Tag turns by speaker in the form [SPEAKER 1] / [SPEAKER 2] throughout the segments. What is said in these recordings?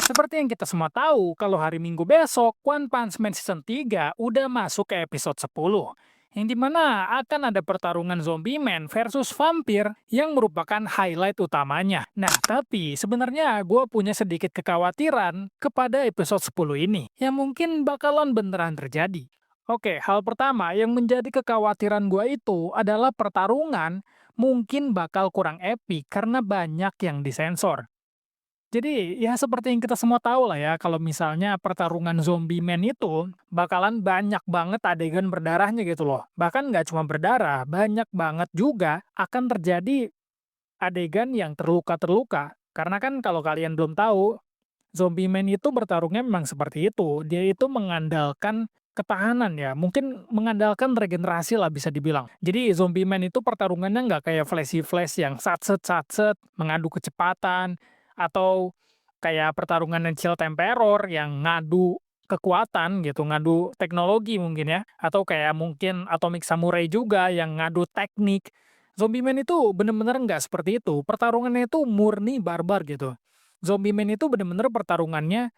[SPEAKER 1] Seperti yang kita semua tahu, kalau hari Minggu besok, One Punch Man Season 3 udah masuk ke episode 10. Yang dimana akan ada pertarungan Zombie Man versus Vampir yang merupakan highlight utamanya. Nah, tapi sebenarnya gue punya sedikit kekhawatiran kepada episode 10 ini, yang mungkin bakalan beneran terjadi. Oke, hal pertama yang menjadi kekhawatiran gue itu adalah pertarungan mungkin bakal kurang epic karena banyak yang disensor. Jadi, ya seperti yang kita semua tahu lah ya, kalau misalnya pertarungan zombie man itu bakalan banyak banget adegan berdarahnya gitu loh. Bahkan nggak cuma berdarah, banyak banget juga akan terjadi adegan yang terluka-terluka. Karena kan kalau kalian belum tahu, zombie man itu bertarungnya memang seperti itu. Dia itu mengandalkan ketahanan ya, mungkin mengandalkan regenerasi lah bisa dibilang. Jadi zombie man itu pertarungannya nggak kayak flashy-flash yang satset-satset, mengadu kecepatan, atau kayak pertarungan Shield Emperor yang ngadu kekuatan gitu, ngadu teknologi mungkin ya, atau kayak mungkin Atomic Samurai juga yang ngadu teknik. Zombie Man itu bener-bener nggak seperti itu, pertarungannya itu murni barbar gitu. Zombie Man itu bener-bener pertarungannya,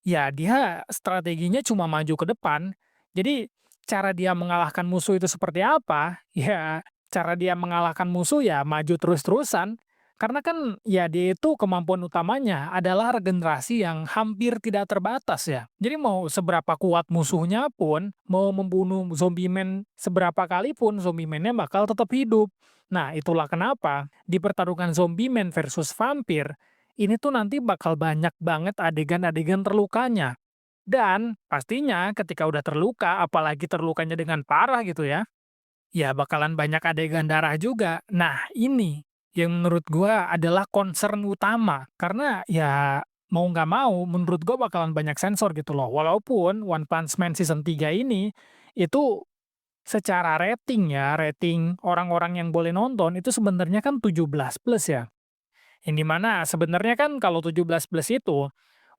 [SPEAKER 1] ya dia strateginya cuma maju ke depan. Jadi, cara dia mengalahkan musuh itu seperti apa? Ya, cara dia mengalahkan musuh ya maju terus-terusan. Karena kan ya dia itu kemampuan utamanya adalah regenerasi yang hampir tidak terbatas ya. Jadi mau seberapa kuat musuhnya pun, mau membunuh zombie man seberapa kali pun, zombie man-nya bakal tetap hidup. Nah, itulah kenapa di pertarungan zombie man versus vampir, ini tuh nanti bakal banyak banget adegan-adegan terlukanya. Dan pastinya ketika udah terluka, apalagi terlukanya dengan parah gitu ya bakalan banyak adegan darah juga. Nah, ini yang menurut gua adalah concern utama. Karena ya mau nggak mau, menurut gua bakalan banyak sensor gitu loh. Walaupun One Punch Man Season 3 ini, itu secara rating ya, rating orang-orang yang boleh nonton itu sebenarnya kan 17 plus ya. Yang dimana sebenarnya kan kalau 17 plus itu,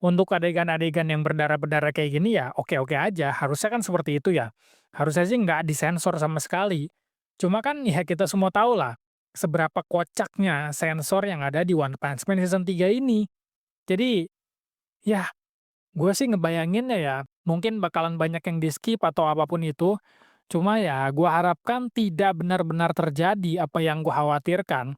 [SPEAKER 1] untuk adegan-adegan yang berdarah-berdarah kayak gini ya oke-oke aja, harusnya kan seperti itu ya. Harusnya sih nggak disensor sama sekali. Cuma kan ya kita semua tahu lah, seberapa kocaknya sensor yang ada di One Punch Man Season 3 ini. Jadi, ya gue sih ngebayanginnya ya, mungkin bakalan banyak yang di-skip atau apapun itu, cuma ya gue harapkan tidak benar-benar terjadi apa yang gue khawatirkan.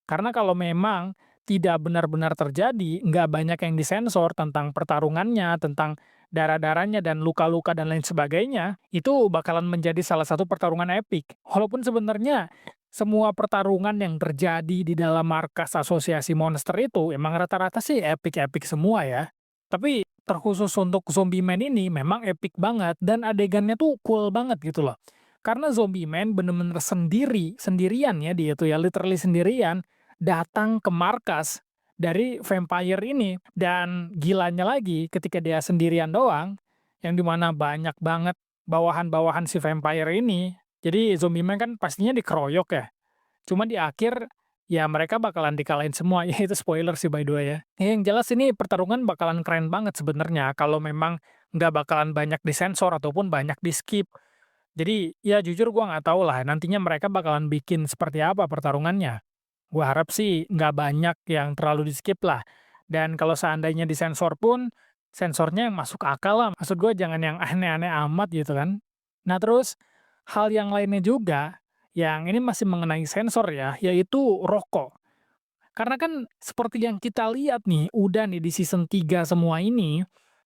[SPEAKER 1] Karena kalau memang tidak benar-benar terjadi, nggak banyak yang disensor tentang pertarungannya, tentang darah-darahnya dan luka-luka dan lain sebagainya, itu bakalan menjadi salah satu pertarungan epik. Walaupun sebenarnya semua pertarungan yang terjadi di dalam markas asosiasi monster itu emang rata-rata sih epik-epik semua ya. Tapi terkhusus untuk Zombie Man ini memang epik banget dan adegannya tuh cool banget gitu loh. Karena Zombie Man bener-bener sendirian ya dia tuh ya, literally sendirian, datang ke markas dari vampire ini. Dan gilanya lagi ketika dia sendirian doang, yang dimana banyak banget bawahan-bawahan si vampire ini. Jadi Zombie Man kan pastinya dikeroyok ya. Cuma di akhir, ya mereka bakalan dikalahin semua, ya itu spoiler sih by the way ya. Yang jelas ini pertarungan bakalan keren banget sebenarnya kalau memang nggak bakalan banyak disensor ataupun banyak di-skip. Jadi, ya jujur gua nggak tahu lah nantinya mereka bakalan bikin seperti apa pertarungannya. Gua harap sih nggak banyak yang terlalu di-skip lah. Dan kalau seandainya disensor pun, sensornya yang masuk akal lah. Maksud gue jangan yang aneh-aneh amat gitu kan. Nah terus, hal yang lainnya juga, yang ini masih mengenai sensor ya, yaitu rokok. Karena kan seperti yang kita lihat nih, udah nih di season 3 semua ini,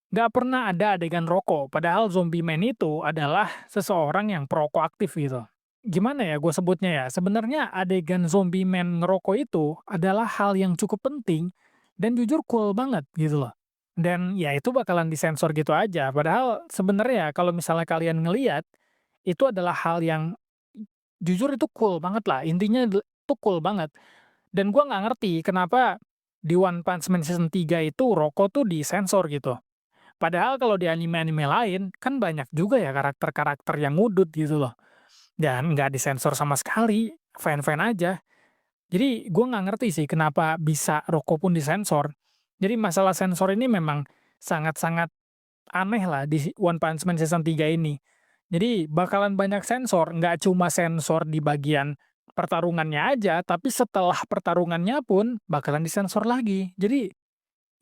[SPEAKER 1] nggak pernah ada adegan rokok, padahal zombie man itu adalah seseorang yang perokok aktif gitu. Gimana ya gue sebutnya ya, sebenarnya adegan zombie man ngerokok itu adalah hal yang cukup penting dan jujur cool banget gitu loh. Dan ya itu bakalan disensor gitu aja, padahal sebenarnya kalau misalnya kalian ngelihat, itu adalah hal yang jujur itu cool banget lah, intinya itu cool banget. Dan gua nggak ngerti kenapa di One Punch Man Season 3 itu rokok tuh disensor gitu. Padahal kalau di anime-anime lain, kan banyak juga ya karakter-karakter yang ngudut gitu loh. Dan nggak disensor sama sekali, fine-fine aja. Jadi gue nggak ngerti sih kenapa bisa rokok pun disensor. Jadi masalah sensor ini memang sangat-sangat aneh lah di One Punch Man Season 3 ini. Jadi bakalan banyak sensor, nggak cuma sensor di bagian pertarungannya aja, tapi setelah pertarungannya pun bakalan disensor lagi. Jadi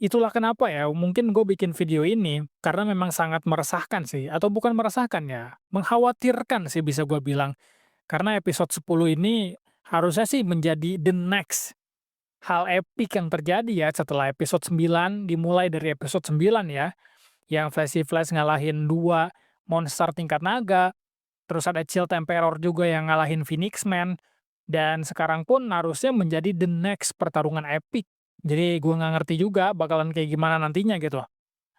[SPEAKER 1] itulah kenapa ya, mungkin gue bikin video ini, karena memang sangat meresahkan sih, atau bukan meresahkan ya, mengkhawatirkan sih bisa gue bilang. Karena episode 10 ini harusnya sih menjadi the next hal epik yang terjadi ya setelah episode 9, dimulai dari episode 9 ya, yang Flashy Flash ngalahin 2 monster tingkat naga, terus ada Chill Emperor juga yang ngalahin Phoenix Man, dan sekarang pun harusnya menjadi the next pertarungan epik. Jadi gue nggak ngerti juga bakalan kayak gimana nantinya gitu.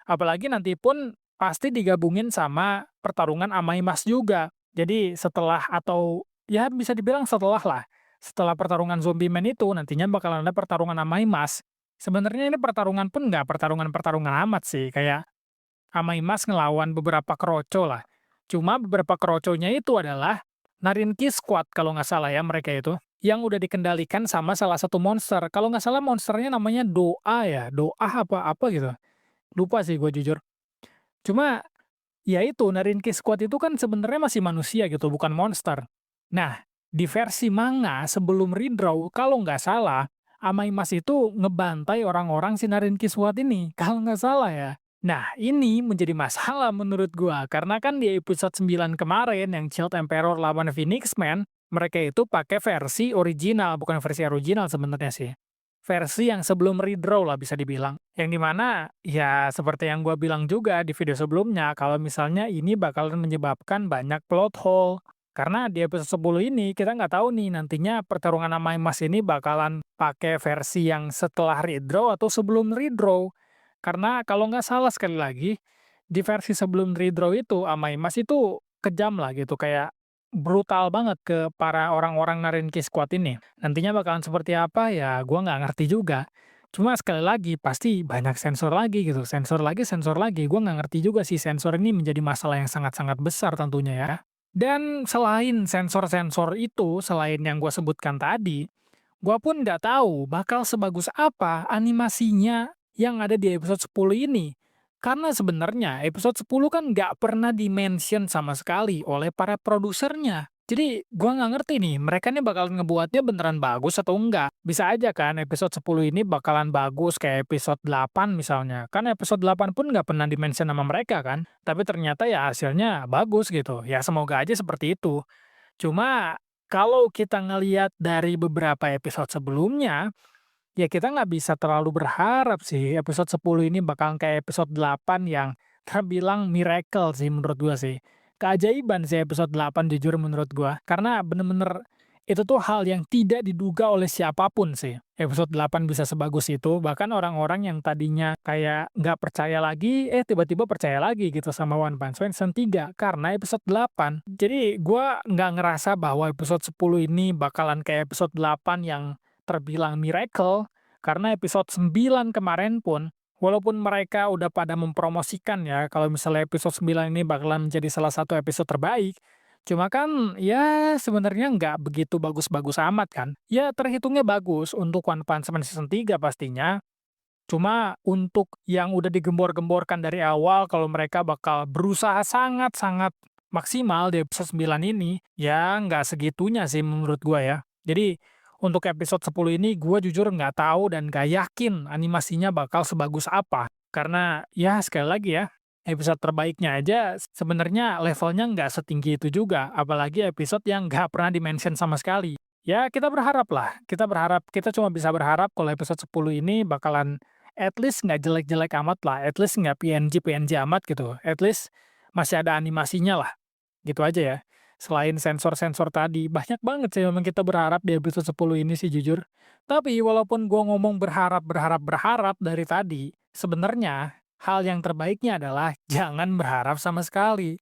[SPEAKER 1] Apalagi nanti pun pasti digabungin sama pertarungan Amai Mas juga. Jadi setelah atau ya bisa dibilang setelah lah, setelah pertarungan Zombie Man itu nantinya bakalan ada pertarungan Amai Mas. Sebenarnya ini pertarungan pun nggak pertarungan-pertarungan amat sih, kayak Amai Mas ngelawan beberapa kroco lah. Cuma beberapa kroconya itu adalah Narinki Squad kalau nggak salah ya mereka itu, yang udah dikendalikan sama salah satu monster. Kalau nggak salah monsternya namanya Doa ya, Doa apa-apa gitu. Lupa sih gue jujur. Cuma, ya itu, Narinki Squad itu kan sebenarnya masih manusia gitu, bukan monster. Nah, di versi manga sebelum redraw, kalau nggak salah, Amai Mas itu ngebantai orang-orang si Narinki Squad ini, kalau nggak salah ya. Nah, ini menjadi masalah menurut gua, karena kan di episode 9 kemarin yang Shield Emperor lawan Phoenix Man, mereka itu pakai versi original, bukan versi original sebenarnya sih. Versi yang sebelum redraw lah bisa dibilang. Yang dimana ya seperti yang gua bilang juga di video sebelumnya, kalau misalnya ini bakalan menyebabkan banyak plot hole. Karena di episode 10 ini kita nggak tahu nih nantinya pertarungan sama Mas ini bakalan pakai versi yang setelah redraw atau sebelum redraw. Karena kalau nggak salah sekali lagi, di versi sebelum redraw itu Amai Mas itu kejam lah gitu, kayak brutal banget ke para orang-orang Narinki Squad ini. Nantinya bakalan seperti apa ya gua nggak ngerti juga. Cuma sekali lagi pasti banyak sensor lagi gitu, sensor lagi, gua nggak ngerti juga sih sensor ini menjadi masalah yang sangat-sangat besar tentunya ya. Dan selain sensor-sensor itu, selain yang gua sebutkan tadi, gua pun nggak tahu bakal sebagus apa animasinya yang ada di episode 10 ini. Karena sebenarnya episode 10 kan nggak pernah di-mention sama sekali oleh para produsernya. Jadi gua nggak ngerti nih, mereka nih bakal ngebuatnya beneran bagus atau enggak. Bisa aja kan episode 10 ini bakalan bagus kayak episode 8 misalnya. Kan episode 8 pun nggak pernah di-mention sama mereka kan. Tapi ternyata ya hasilnya bagus gitu. Ya semoga aja seperti itu. Cuma kalau kita ngelihat dari beberapa episode sebelumnya, ya kita nggak bisa terlalu berharap sih episode 10 ini bakal kayak episode 8 yang terbilang miracle sih menurut gua sih. Keajaiban sih episode 8 jujur menurut gua, karena bener-bener itu tuh hal yang tidak diduga oleh siapapun sih. Episode 8 bisa sebagus itu, bahkan orang-orang yang tadinya kayak nggak percaya lagi, tiba-tiba percaya lagi gitu sama One Punch Man Season 3 karena episode 8. Jadi gua nggak ngerasa bahwa episode 10 ini bakalan kayak episode 8 yang terbilang miracle, karena episode 9 kemarin pun, walaupun mereka udah pada mempromosikan ya, kalau misalnya episode 9 ini bakalan menjadi salah satu episode terbaik, cuma kan ya sebenarnya nggak begitu bagus-bagus amat kan. Ya terhitungnya bagus untuk One Punch Man Season 3 pastinya, cuma untuk yang udah digembor-gemborkan dari awal kalau mereka bakal berusaha sangat-sangat maksimal di episode 9 ini, ya nggak segitunya sih menurut gua ya. Jadi, untuk episode 10 ini gua jujur nggak tahu dan nggak yakin animasinya bakal sebagus apa. Karena ya sekali lagi ya, episode terbaiknya aja sebenarnya levelnya nggak setinggi itu juga, apalagi episode yang nggak pernah di-mention sama sekali. Ya kita berharap lah, kita cuma bisa berharap kalau episode 10 ini bakalan at least nggak jelek-jelek amat lah, at least nggak PNG-PNG amat gitu, at least masih ada animasinya lah, gitu aja ya. Selain sensor-sensor tadi, banyak banget sih memang kita berharap di episode 10 ini sih jujur. Tapi walaupun gua ngomong berharap dari tadi, sebenarnya hal yang terbaiknya adalah jangan berharap sama sekali.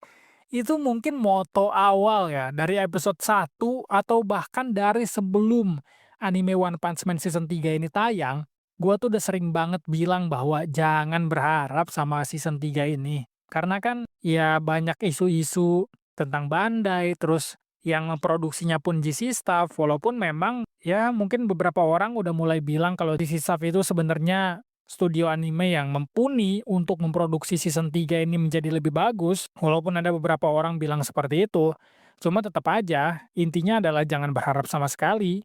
[SPEAKER 1] Itu mungkin moto awal ya, dari episode 1 atau bahkan dari sebelum anime One Punch Man Season 3 ini tayang, gua tuh udah sering banget bilang bahwa jangan berharap sama Season 3 ini. Karena kan ya banyak isu-isu tentang Bandai, terus yang memproduksinya pun GC Staff, walaupun memang ya mungkin beberapa orang udah mulai bilang kalau GC Staff itu sebenarnya studio anime yang mumpuni untuk memproduksi season 3 ini menjadi lebih bagus, walaupun ada beberapa orang bilang seperti itu. Cuma tetap aja, intinya adalah jangan berharap sama sekali.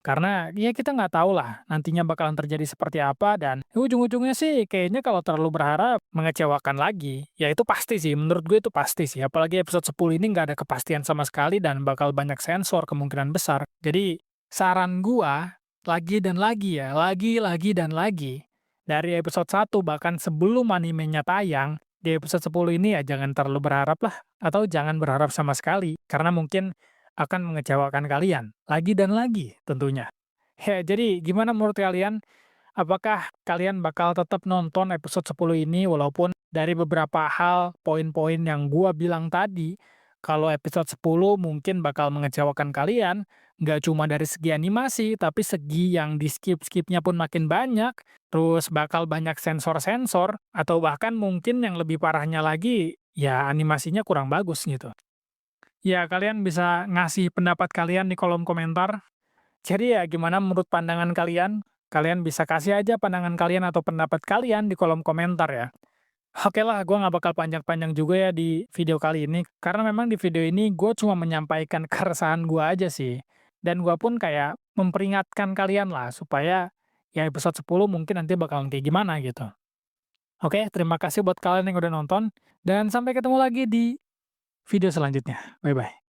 [SPEAKER 1] Karena ya kita nggak tahu lah nantinya bakalan terjadi seperti apa dan ujung-ujungnya sih kayaknya kalau terlalu berharap mengecewakan lagi. Ya itu pasti sih, menurut gue itu pasti sih. Apalagi episode 10 ini nggak ada kepastian sama sekali dan bakal banyak sensor kemungkinan besar. Jadi saran gua, lagi dan lagi ya, lagi dan lagi. Dari episode 1 bahkan sebelum animenya tayang, di episode 10 ini ya jangan terlalu berharap lah. Atau jangan berharap sama sekali. Karena mungkin akan mengecewakan kalian, lagi dan lagi tentunya. Ya, jadi gimana menurut kalian? Apakah kalian bakal tetap nonton episode 10 ini walaupun dari beberapa hal, poin-poin yang gua bilang tadi, kalau episode 10 mungkin bakal mengecewakan kalian, nggak cuma dari segi animasi, tapi segi yang di skip-skipnya pun makin banyak, terus bakal banyak sensor-sensor, atau bahkan mungkin yang lebih parahnya lagi, ya animasinya kurang bagus gitu. Ya, kalian bisa ngasih pendapat kalian di kolom komentar. Jadi ya gimana menurut pandangan kalian? Kalian bisa kasih aja pandangan kalian atau pendapat kalian di kolom komentar ya. Oke lah, gue nggak bakal panjang-panjang juga ya di video kali ini. Karena memang di video ini gue cuma menyampaikan keresahan gue aja sih. Dan gue pun kayak memperingatkan kalian lah supaya ya episode 10 mungkin nanti bakalan kayak gimana gitu. Oke, terima kasih buat kalian yang udah nonton. Dan sampai ketemu lagi di video selanjutnya. Bye-bye.